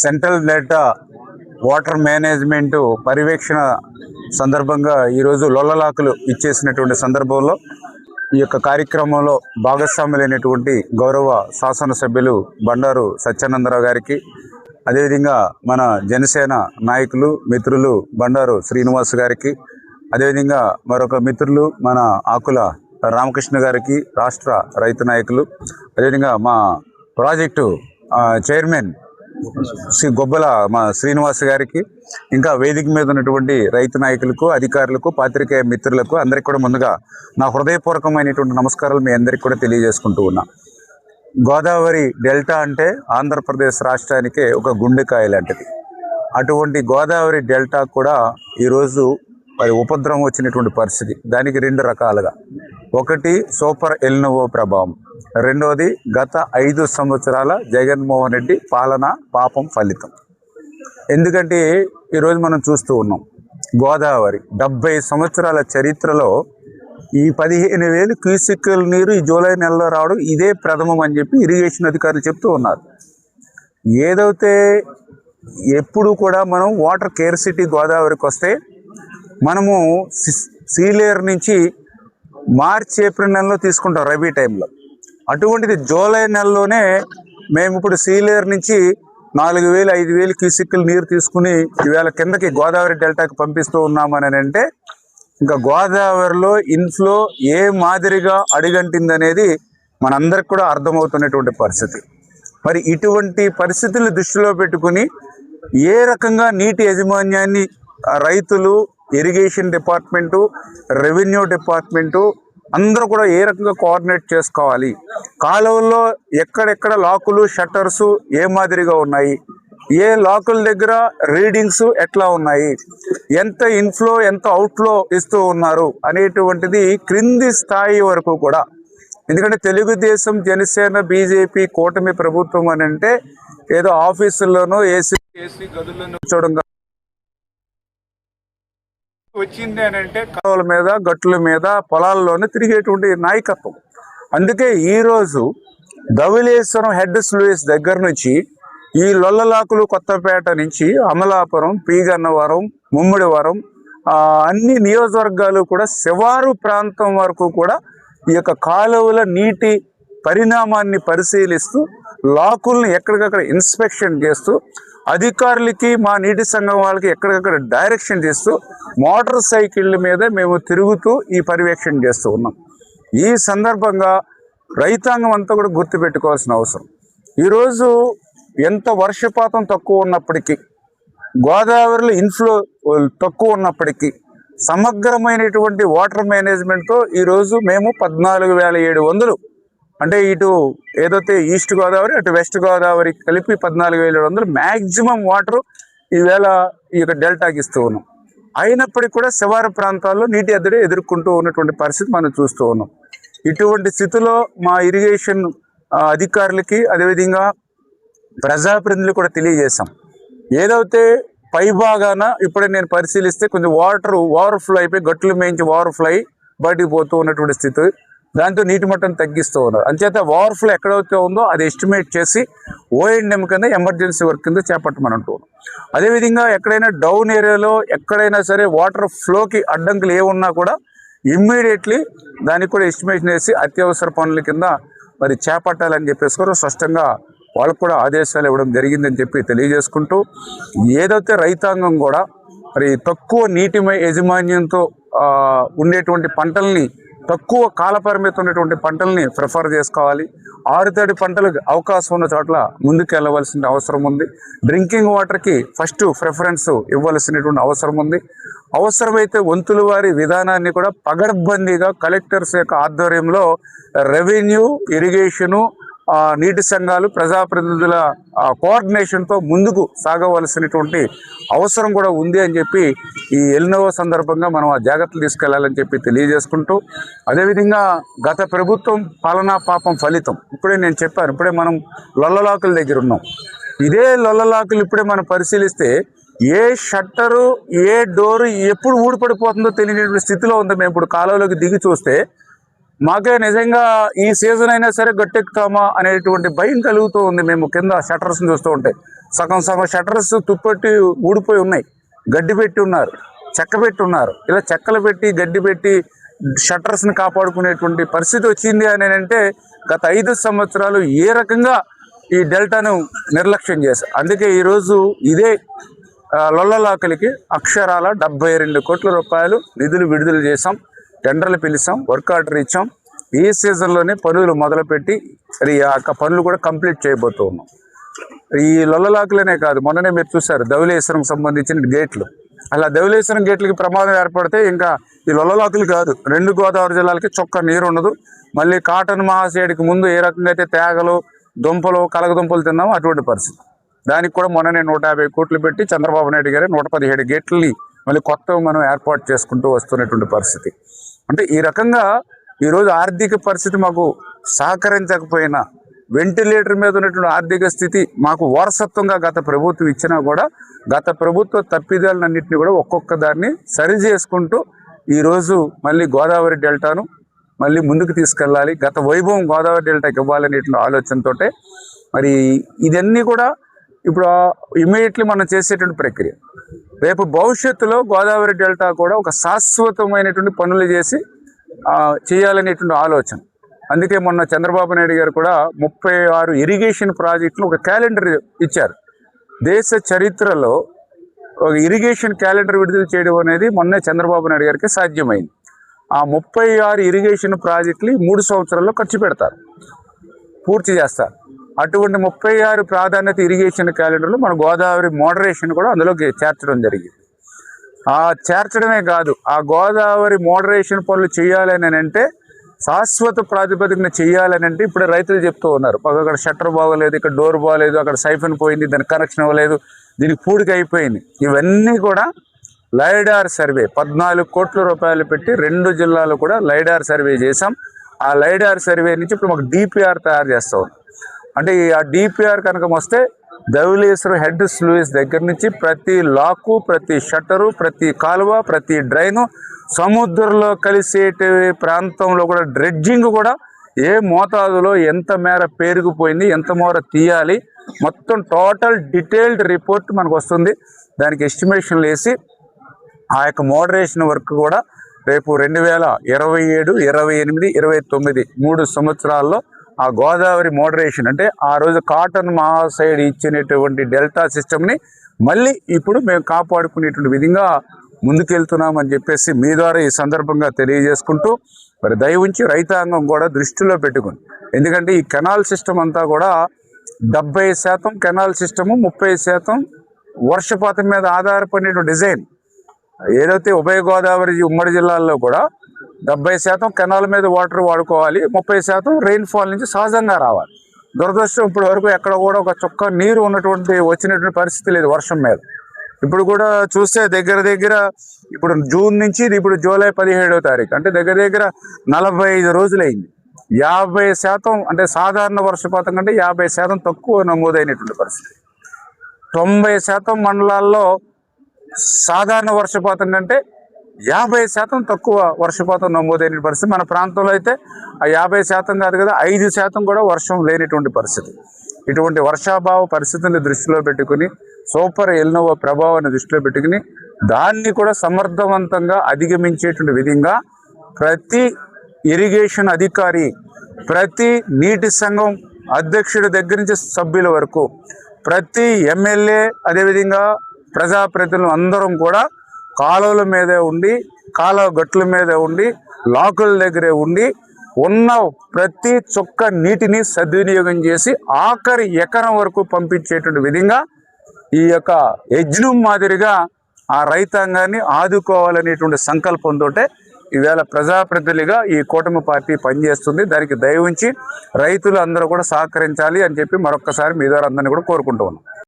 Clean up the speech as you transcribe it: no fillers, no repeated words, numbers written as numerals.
Central delta water management పర్యవేక్షణ సందర్భంగా ఈరోజు లొల్లలాకులు ఇచ్చేసినటువంటి సందర్భంలో ఈ యొక్క కార్యక్రమంలో భాగస్వాములైనటువంటి గౌరవ శాసనసభ్యులు బండారు సత్యానందరావు గారికి, అదేవిధంగా మన జనసేన నాయకులు మిత్రులు బండారు శ్రీనివాస్ గారికి, అదేవిధంగా మరొక మిత్రులు మన ఆకుల రామకృష్ణ గారికి, రాష్ట్ర రైతు నాయకులు, అదేవిధంగా మా ప్రాజెక్టు చైర్మన్ శ్రీ గొబ్బల మా శ్రీనివాస్ గారికి, ఇంకా వేదిక మీద ఉన్నటువంటి రైతు నాయకులకు, అధికారులకు, పాత్రికేయ మిత్రులకు అందరికీ కూడా ముందుగా నా హృదయపూర్వకమైనటువంటి నమస్కారాలు మీ అందరికీ కూడా తెలియజేసుకుంటూ ఉన్నా. గోదావరి డెల్టా అంటే ఆంధ్రప్రదేశ్ రాష్ట్రానికే ఒక గుండెకాయ లాంటిది. అటువంటి గోదావరి డెల్టా కూడా ఈరోజు మరి ఉపద్రవం వచ్చినటువంటి పరిస్థితి. దానికి రెండు రకాలుగా, ఒకటి సూపర్ ఎల్నినో ప్రభావం, రెండవది గత 5 సంవత్సరాల జగన్మోహన్ రెడ్డి పాలన పాపం ఫలితం. ఎందుకంటే ఈరోజు మనం చూస్తూ ఉన్నాం, గోదావరి 70 సంవత్సరాల చరిత్రలో ఈ 15,000 క్యూసెక్కుల నీరు ఈ జూలై నెలలో రావడం ఇదే ప్రథమం అని చెప్పి ఇరిగేషన్ అధికారులు చెప్తూ ఉన్నారు. ఏదైతే ఎప్పుడు కూడా మనం వాటర్ కేర్సిటీ గోదావరికి వస్తే మనము సీలేరు నుంచి మార్చ్ ఏప్రిల్ నెలలో తీసుకుంటాం రబీ టైంలో. అటువంటిది జూలై నెలలోనే మేము ఇప్పుడు సీలేరు నుంచి 4,000 5,000 క్యూసెక్కుల నీరు తీసుకుని ఈవేళ కిందకి గోదావరి డెల్టాకి పంపిస్తూ ఉన్నామని అంటే ఇంకా గోదావరిలో ఇన్ఫ్లో ఏ మాదిరిగా అడిగంటిందనేది మనందరికి కూడా అర్థమవుతున్నటువంటి పరిస్థితి. మరి ఇటువంటి పరిస్థితులను దృష్టిలో పెట్టుకుని ఏ రకంగా నీటి యాజమాన్యాన్ని రైతులు, ఇరిగేషన్ డిపార్ట్మెంటు, రెవెన్యూ డిపార్ట్మెంటు అందరూ కూడా ఏ రకంగా కోఆర్డినేట్ చేసుకోవాలి, కాలువల్లో ఎక్కడెక్కడ లాకులు షట్టర్సు ఏ మాదిరిగా ఉన్నాయి, ఏ లాకుల దగ్గర రీడింగ్స్ ఎట్లా ఉన్నాయి, ఎంత ఇన్ఫ్లో ఎంత అవుట్ఫ్లో ఇస్తూ ఉన్నారు అనేటువంటిది క్రింది స్థాయి వరకు కూడా. ఎందుకంటే తెలుగుదేశం, జనసేన, బీజేపీ కూటమి ప్రభుత్వం అని అంటే ఏదో ఆఫీసుల్లోనూ ఏసీ గదుల్లోనూ కూర్చోవడం వచ్చింది అని అంటే కాలువల మీద, గట్టుల మీద, పొలాల్లోనే తిరిగేటువంటి నాయకత్వం. అందుకే ఈరోజు ధవళేశ్వరం హెడ్ స్లూయిస్ దగ్గర నుంచి ఈ లొల్లలాకులు కొత్తపేట నుంచి అమలాపురం, పీగన్నవరం, ముమ్మిడివరం అన్ని నియోజకవర్గాలు కూడా శివారు ప్రాంతం వరకు కూడా ఈ యొక్క కాలువల నీటి పరిణామాన్ని పరిశీలిస్తూ లాకుల్ని ఎక్కడికక్కడ ఇన్స్పెక్షన్ చేస్తూ అధికారులకి, మా నీటి సంఘం వాళ్ళకి ఎక్కడికక్కడ డైరెక్షన్ చేస్తూ మోటార్ సైకిళ్ళ మీద మేము తిరుగుతూ ఈ పర్యవేక్షణ చేస్తూ ఉన్నాం. ఈ సందర్భంగా రైతాంగం అంతా కూడా గుర్తుపెట్టుకోవాల్సిన అవసరం, ఈరోజు ఎంత వర్షపాతం తక్కువ ఉన్నప్పటికీ, గోదావరిలో ఇన్ఫ్లో తక్కువ ఉన్నప్పటికీ సమగ్రమైనటువంటి వాటర్ మేనేజ్మెంట్తో ఈరోజు మేము 14,700 అంటే ఇటు ఏదైతే ఈస్ట్ గోదావరి అటు వెస్ట్ గోదావరి కలిపి 14,700 మ్యాక్సిమం వాటర్ ఈవేళ ఈ యొక్క డెల్టాకి ఇస్తూ ఉన్నాం. అయినప్పటికీ కూడా శివారు ప్రాంతాల్లో నీటి ఎద్దడి ఎదుర్కొంటూ ఉన్నటువంటి పరిస్థితి మనం చూస్తూ ఉన్నాం. ఇటువంటి స్థితిలో మా ఇరిగేషన్ అధికారులకి, అదేవిధంగా ప్రజాప్రతినిధులు కూడా తెలియజేశాం. ఏదైతే పై భాగాన ఇప్పుడే నేను పరిశీలిస్తే కొంచెం వాటర్ ఓవర్ఫ్లో అయిపోయి గట్లు మేయించి ఓవర్ఫ్లో అయి బయటికి పోతూ ఉన్నటువంటి స్థితి, దాంతో నీటి మట్టాన్ని తగ్గిస్తూ ఉన్నారు. అంచేత ఓవర్ఫ్లో ఎక్కడైతే ఉందో అది ఎస్టిమేట్ చేసి O&M కింద ఎమర్జెన్సీ వర్క్ కింద చేపట్టమని అంటున్నాం. అదేవిధంగా ఎక్కడైనా డౌన్ ఏరియాలో ఎక్కడైనా సరే వాటర్ ఫ్లోకి అడ్డంకులు ఏమున్నా కూడా ఇమ్మీడియట్లీ దానికి కూడా ఎస్టిమేషన్ వేసి అత్యవసర పనుల కింద మరి చేపట్టాలని చెప్పేసి కూడా స్పష్టంగా వాళ్ళకు కూడా ఆదేశాలు ఇవ్వడం జరిగిందని చెప్పి తెలియజేసుకుంటూ, ఏదైతే రైతాంగం కూడా మరి తక్కువ నీటి యాజమాన్యంతో ఉండేటువంటి పంటల్ని, తక్కువ కాలపరిమితి ఉన్నటువంటి పంటల్ని ప్రిఫర్ చేసుకోవాలి. ఆరుతడి పంటలకు అవకాశం ఉన్న చోట్ల ముందుకు వెళ్ళవలసిన అవసరం ఉంది. డ్రింకింగ్ వాటర్కి ఫస్ట్ ప్రిఫరెన్స్ ఇవ్వాల్సినటువంటి అవసరం ఉంది. అవసరమైతే వంతుల వారి విధానాన్ని కూడా పగడ్బందీగా కలెక్టర్స్ యొక్క ఆధ్వర్యంలో రెవెన్యూ, ఇరిగేషను, నీటి సంఘాలు, ప్రజాప్రతినిధుల కోఆర్డినేషన్తో ముందుకు సాగవలసినటువంటి అవసరం కూడా ఉంది అని చెప్పి ఈ ఎల్నినో సందర్భంగా మనం ఆ జాగ్రత్తలు తీసుకెళ్లాలని చెప్పి తెలియజేసుకుంటూ, అదేవిధంగా గత ప్రభుత్వం పాలనా పాపం ఫలితం ఇప్పుడే నేను చెప్పాను. ఇప్పుడే మనం లొల్లలాకుల దగ్గర ఉన్నాం. ఇదే లొల్లలాకులు ఇప్పుడే మనం పరిశీలిస్తే ఏ షట్టరు, ఏ డోరు ఎప్పుడు ఊడిపడిపోతుందో తెలియని స్థితిలో ఉంది. మేము ఇప్పుడు కాలువలోకి దిగి చూస్తే మాకే నిజంగా ఈ సీజన్ అయినా సరే గట్టెక్కుతామా అనేటువంటి భయం కలుగుతూ ఉంది. మేము కింద షట్టర్స్ చూస్తూ ఉంటే సగం షట్టర్స్ తుప్పట్టి ఊడిపోయి ఉన్నాయి, గడ్డి పెట్టి ఉన్నారు, చెక్క పెట్టి ఉన్నారు. ఇలా చెక్కలు పెట్టి గడ్డి పెట్టి షట్టర్స్ని కాపాడుకునేటువంటి పరిస్థితి వచ్చింది అని అంటే గత 5 సంవత్సరాలు ఏ రకంగా ఈ డెల్టాను నిర్లక్ష్యం చేశారు. అందుకే ఈరోజు ఇదే లొల్లలాకలికి అక్షరాల 72 కోట్ల రూపాయలు నిధులు విడుదల చేసాం, టెండర్లు పిలిచాం, వర్క్ ఆర్డర్ ఇచ్చాం. ఈ సీజన్లోనే పనులు మొదలుపెట్టి ఆ పనులు కూడా కంప్లీట్ చేయబోతూ ఉన్నాం. ఈ లొల్లలాకులనే కాదు, మొన్ననే మీరు చూశారు ధవళేశ్వరం సంబంధించిన గేట్లు. అలా ధవళేశ్వరం గేట్లకి ప్రమాదం ఏర్పడితే ఇంకా ఈ లొల్లలాకులు కాదు, 2 గోదావరి జిల్లాలకి చొక్క నీరు ఉండదు. మళ్ళీ కాటన్ మహాసేడికి ముందు ఏ రకంగా అయితే తేగలు, దుంపలు, కలగదుంపలు తిన్నామో అటువంటి పరిస్థితి. దానికి కూడా మొన్ననే 150 కోట్లు పెట్టి చంద్రబాబు నాయుడు గారు 117 గేట్లని మళ్ళీ కొత్తగా మనం ఏర్పాటు చేసుకుంటూ వస్తున్నటువంటి పరిస్థితి. అంటే ఈ రకంగా ఈరోజు ఆర్థిక పరిస్థితి మాకు సహకరించకపోయినా, వెంటిలేటర్ మీద ఉన్నటువంటి ఆర్థిక స్థితి మాకు వారసత్వంగా గత ప్రభుత్వం ఇచ్చినా కూడా గత ప్రభుత్వ తప్పిదాలన్నింటినీ కూడా ఒక్కొక్క దాన్ని సరి చేసుకుంటూ ఈరోజు మళ్ళీ గోదావరి డెల్టాను మళ్ళీ ముందుకు తీసుకెళ్ళాలి, గత వైభవం గోదావరి డెల్టాకి ఇవ్వాలనేటువంటి ఆలోచనతో మరి ఇదన్నీ కూడా ఇప్పుడు ఇమీడియట్లీ మనం చేసేటువంటి ప్రక్రియ. రేపు భవిష్యత్తులో గోదావరి డెల్టా కూడా ఒక శాశ్వతమైనటువంటి పనులు చేయాలనేటువంటి ఆలోచన. అందుకే మొన్న చంద్రబాబు నాయుడు గారు కూడా 36 ఇరిగేషన్ ప్రాజెక్టులు ఒక క్యాలెండర్ ఇచ్చారు. దేశ చరిత్రలో ఒక ఇరిగేషన్ క్యాలెండర్ విడుదల చేయడం అనేది మొన్నే చంద్రబాబు నాయుడు గారికి సాధ్యమైంది. ఆ 36 ఇరిగేషన్ ప్రాజెక్టులు 3 సంవత్సరాల్లో ఖర్చు పెడతారు, పూర్తి చేస్తారు. అటువంటి 36 ప్రాధాన్యత ఇరిగేషన్ క్యాలెండర్లో మన గోదావరి మోడరేషన్ కూడా అందులోకి చేర్చడం జరిగింది. ఆ చేర్చడమే కాదు, ఆ గోదావరి మోడరేషన్ పనులు చేయాలని అంటే శాశ్వత ప్రాతిపదికన చేయాలని అంటే ఇప్పుడు రైతులు చెప్తూ ఉన్నారు, అక్కడ షట్టర్ బాగోలేదు, ఇక్కడ డోర్ బాగోలేదు, అక్కడ సైఫన్ పోయింది, దానికి కనెక్షన్ ఇవ్వలేదు, దీనికి పూడికి అయిపోయింది. ఇవన్నీ కూడా లైడార్ సర్వే 14 కోట్ల రూపాయలు పెట్టి 2 జిల్లాలు కూడా లైడార్ సర్వే చేసాం. ఆ లైడార్ సర్వే నుంచి ఇప్పుడు మాకు డిపిఆర్ తయారు చేస్తూ ఉన్నాం. అంటే ఆ డిపిఆర్ కనుక వస్తే ధవళేశ్వరం హెడ్ స్లూయిస్ దగ్గర నుంచి ప్రతి లాకు, ప్రతి షట్టరు, ప్రతి కాలువ, ప్రతి డ్రైను, సముద్రంలో కలిసే ప్రాంతంలో కూడా డ్రెడ్జింగ్ కూడా ఏ మోతాదులో ఎంత మేర పేరుకుపోయింది, ఎంత మేర తీయాలి, మొత్తం టోటల్ డీటెయిల్డ్ రిపోర్ట్ మనకు వస్తుంది. దానికి ఎస్టిమేషన్లు వేసి ఆ యొక్క మోడరేషన్ వర్క్ కూడా రేపు 2027, 28, 29 3 సంవత్సరాల్లో ఆ గోదావరి మోడరేషన్ అంటే ఆ రోజు కాటన్ మహాసైడ్ ఇచ్చినటువంటి డెల్టా సిస్టమ్ని మళ్ళీ ఇప్పుడు మేము కాపాడుకునేటువంటి విధంగా ముందుకెళ్తున్నామని చెప్పేసి మీ ద్వారా ఈ సందర్భంగా తెలియజేసుకుంటూ మరి దయ ఉంచి రైతాంగం కూడా దృష్టిలో పెట్టుకుని, ఎందుకంటే ఈ కెనాల్ సిస్టమ్ అంతా కూడా 70% కెనాల్ సిస్టము, 30% వర్షపాతం మీద ఆధారపడిన డిజైన్. ఏదైతే ఉభయ గోదావరి ఉమ్మడి జిల్లాల్లో కూడా 70% కెనాల్ మీద వాటర్ వాడుకోవాలి, 30% రెయిన్ఫాల్ నుంచి సహజంగా రావాలి. దురదృష్టం ఇప్పటి వరకు ఎక్కడ కూడా ఒక చుక్క నీరు వచ్చినటువంటి పరిస్థితి లేదు వర్షం మీద. ఇప్పుడు కూడా చూస్తే దగ్గర ఇప్పుడు జూన్ నుంచి ఇప్పుడు జూలై 17వ తారీఖు అంటే దగ్గర 45 రోజులైంది. 50% అంటే సాధారణ వర్షపాతం కంటే 50% తక్కువ నమోదైనటువంటి పరిస్థితి. 90% మండలాల్లో సాధారణ వర్షపాతం కంటే 50% తక్కువ వర్షపాతం నమోదైన పరిస్థితి. మన ప్రాంతంలో అయితే ఆ 50% కాదు కదా, 5% కూడా వర్షం లేనిటువంటి పరిస్థితి. ఇటువంటి వర్షాభావ పరిస్థితిని దృష్టిలో పెట్టుకుని, సూపర్ ఎల్నోవా ప్రభావాన్ని దృష్టిలో పెట్టుకుని దాన్ని కూడా సమర్థవంతంగా అధిగమించేటువంటి విధంగా ప్రతి ఇరిగేషన్ అధికారి, ప్రతి నీటి సంఘం అధ్యక్షుడి దగ్గర నుంచి సభ్యుల వరకు, ప్రతి ఎమ్మెల్యే, అదేవిధంగా ప్రజాప్రతినిధులు అందరం కూడా కాలువల మీదే ఉండి, కాలువ గట్ల మీదే ఉండి, లాకుల దగ్గరే ఉండి ఉన్న ప్రతి చుక్క నీటిని సద్వినియోగం చేసి ఆఖరి ఎకరం వరకు పంపించేటువంటి విధంగా ఈ యొక్క యజ్ఞం మాదిరిగా ఆ రైతాంగాన్ని ఆదుకోవాలనేటువంటి సంకల్పంతో ఈవేళ ప్రజాప్రతినిధిగా ఈ కూటమి పార్టీ పనిచేస్తుంది. దానికి దయ ఉంచి రైతులు అందరూ కూడా సహకరించాలి అని చెప్పి మరొక్కసారి మీ ద్వారా అందరినీ కూడా కోరుకుంటూ ఉన్నాం.